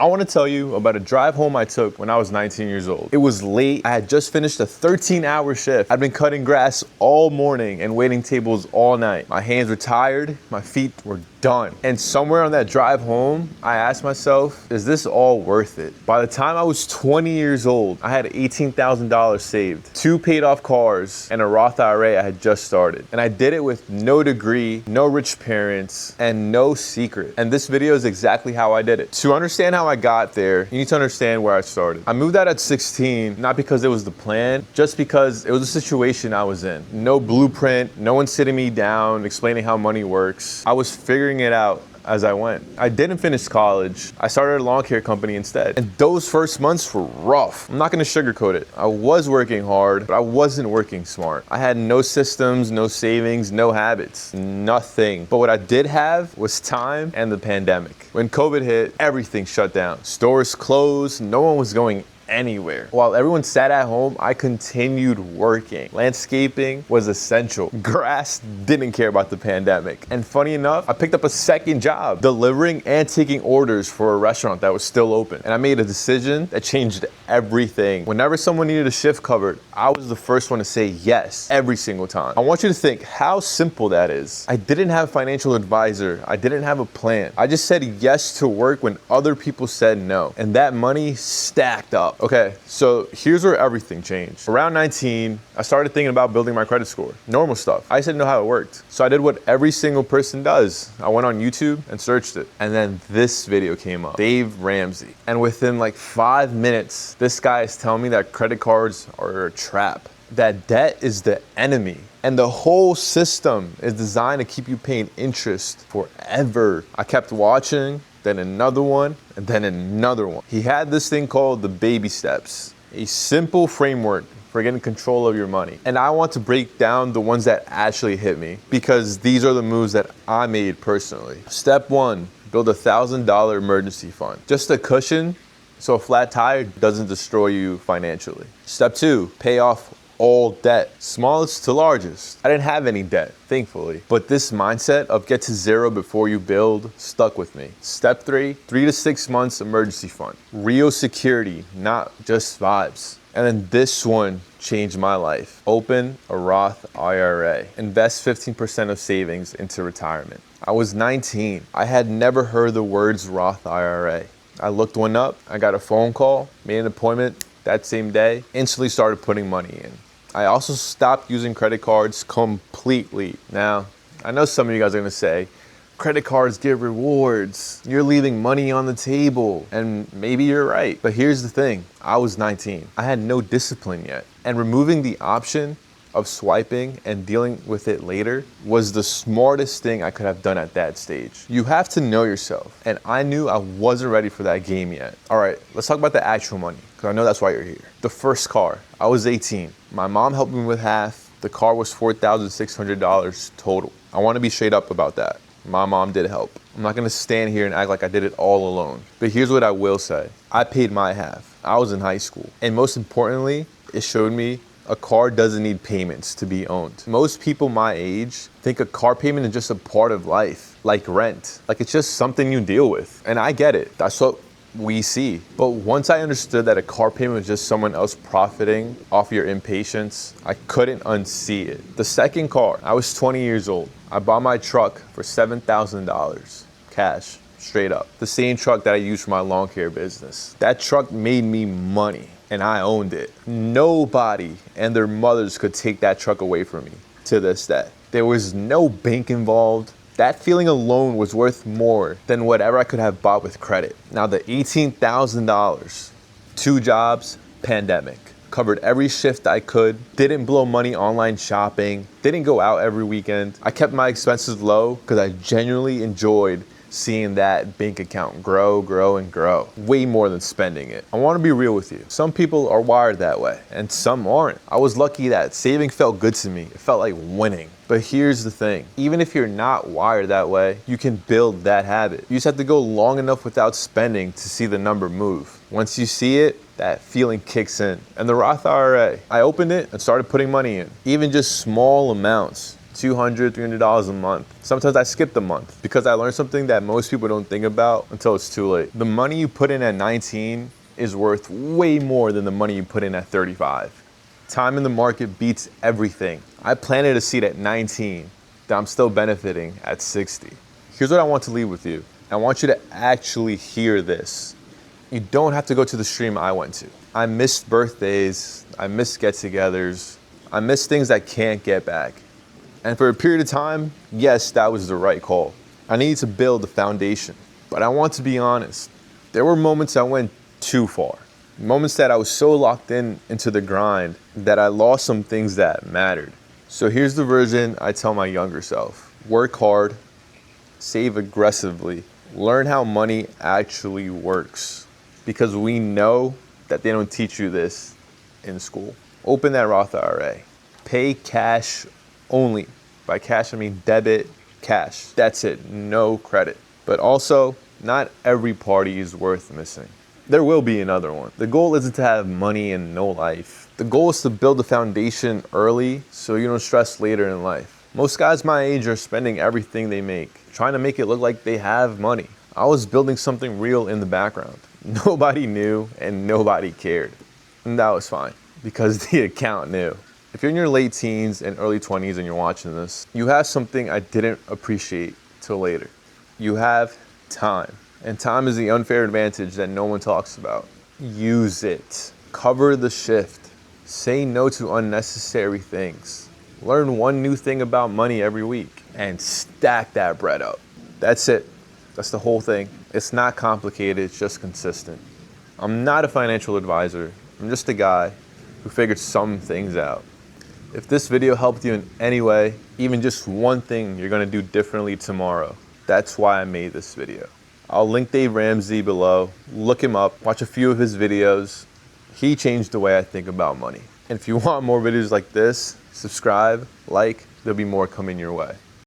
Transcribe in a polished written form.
I want to tell you about a drive home I took when I was 19 years old. It was late. I had just finished a 13-hour shift. I'd been cutting grass all morning and waiting tables all night. My hands were tired. My feet were done. And somewhere on that drive home, I asked myself, is this all worth it? By the time I was 20 years old, I had $18,000 saved, 2 paid off cars, and a Roth IRA I had just started. And I did it with no degree, no rich parents, and no secret. And this video is exactly how I did it. To understand how I got there, you need to understand where I started. I moved out at 16, not because it was the plan, just because it was a situation I was in. No blueprint, no one sitting me down, explaining how money works. I was figuring it out as I went. I didn't finish college. I started a lawn care company instead. And those first months were rough. I'm not gonna sugarcoat it. I was working hard, but I wasn't working smart. I had no systems, no savings, no habits, nothing. But what I did have was time and the pandemic. When COVID hit, everything shut down. Stores closed, no one was going anywhere. While everyone sat at home, I continued working. Landscaping was essential. Grass didn't care about the pandemic. And funny enough, I picked up a second job, delivering and taking orders for a restaurant that was still open. And I made a decision that changed everything. Whenever someone needed a shift covered, I was the first one to say yes every single time. I want you to think how simple that is. I didn't have a financial advisor. I didn't have a plan. I just said yes to work when other people said no. And that money stacked up. Okay, so here's where everything changed. Around 19, I started thinking about building my credit score. Normal stuff. I just didn't know how it worked. So I did what every single person does. I went on YouTube and searched it. And then this video came up, Dave Ramsey. And within like 5 minutes, this guy is telling me that credit cards are a trap, that debt is the enemy. And the whole system is designed to keep you paying interest forever. I kept watching, then another one, and then another one. He had this thing called the baby steps, a simple framework for getting control of your money. And I want to break down the ones that actually hit me because these are the moves that I made personally. Step 1, build a $1,000 emergency fund. Just a cushion so a flat tire doesn't destroy you financially. Step 2, pay off all debt, smallest to largest. I didn't have any debt, thankfully, but this mindset of get to zero before you build stuck with me. Step 3, 3 to 6 months emergency fund. Real security, not just vibes. And then this one changed my life. Open a Roth IRA. Invest 15% of savings into retirement. I was 19. I had never heard the words Roth IRA. I looked one up, I got a phone call, made an appointment that same day, instantly started putting money in. I also stopped using credit cards completely. Now, I know some of you guys are gonna say, credit cards give rewards, you're leaving money on the table, and maybe you're right. But here's the thing, I was 19. I had no discipline yet. And removing the option of swiping and dealing with it later was the smartest thing I could have done at that stage. You have to know yourself, and I knew I wasn't ready for that game yet. All right, let's talk about the actual money, because I know that's why you're here. The first car, I was 18. My mom helped me with half. The car was $4,600 total. I want to be straight up about that. My mom did help. I'm not gonna stand here and act like I did it all alone. But here's what I will say. I paid my half. I was in high school. And most importantly, it showed me a car doesn't need payments to be owned. Most people my age think a car payment is just a part of life, like rent. Like it's just something you deal with. And I get it. That's what we see. But once I understood that a car payment was just someone else profiting off your impatience, I couldn't unsee it. The second car, I was 20 years old. I bought my truck for $7,000, cash, straight up. The same truck that I used for my lawn care business. That truck made me money, and I owned it. Nobody and their mothers could take that truck away from me to this day. There was no bank involved. That feeling alone was worth more than whatever I could have bought with credit. Now the $18,000, 2 jobs, pandemic. Covered every shift I could, didn't blow money online shopping, didn't go out every weekend. I kept my expenses low because I genuinely enjoyed seeing that bank account grow, and grow. Way more than spending it. I want to be real with you. Some people are wired that way, and some aren't. I was lucky that saving felt good to me. It felt like winning. But here's the thing. Even if you're not wired that way, you can build that habit. You just have to go long enough without spending to see the number move. Once you see it, that feeling kicks in. And the Roth IRA, I opened it and started putting money in. Even just small amounts. $200, $300 a month. Sometimes I skip the month because I learned something that most people don't think about until it's too late. The money you put in at 19 is worth way more than the money you put in at 35. Time in the market beats everything. I planted a seed at 19 that I'm still benefiting at 60. Here's what I want to leave with you. I want you to actually hear this. You don't have to go to the stream I went to. I missed birthdays, I missed get-togethers, I missed things I can't get back. And for a period of time, yes, that was the right call. I needed to build the foundation. But I want to be honest, there were moments I went too far. Moments that I was so locked into the grind that I lost some things that mattered. So here's the version I tell my younger self. Work hard, save aggressively, learn how money actually works. Because we know that they don't teach you this in school. Open that Roth IRA. Pay cash only. By cash, I mean debit, cash. That's it, no credit. But also, not every party is worth missing. There will be another one. The goal isn't to have money and no life. The goal is to build the foundation early so you don't stress later in life. Most guys my age are spending everything they make, trying to make it look like they have money. I was building something real in the background. Nobody knew and nobody cared. And that was fine because the account knew. If you're in your late teens and early 20s and you're watching this, you have something I didn't appreciate till later. You have time. And time is the unfair advantage that no one talks about. Use it. Cover the shift. Say no to unnecessary things. Learn one new thing about money every week and stack that bread up. That's it. That's the whole thing. It's not complicated, it's just consistent. I'm not a financial advisor. I'm just a guy who figured some things out. If this video helped you in any way, even just one thing you're gonna do differently tomorrow, that's why I made this video. I'll link Dave Ramsey below. Look him up, watch a few of his videos. He changed the way I think about money. And if you want more videos like this, subscribe, like, there'll be more coming your way.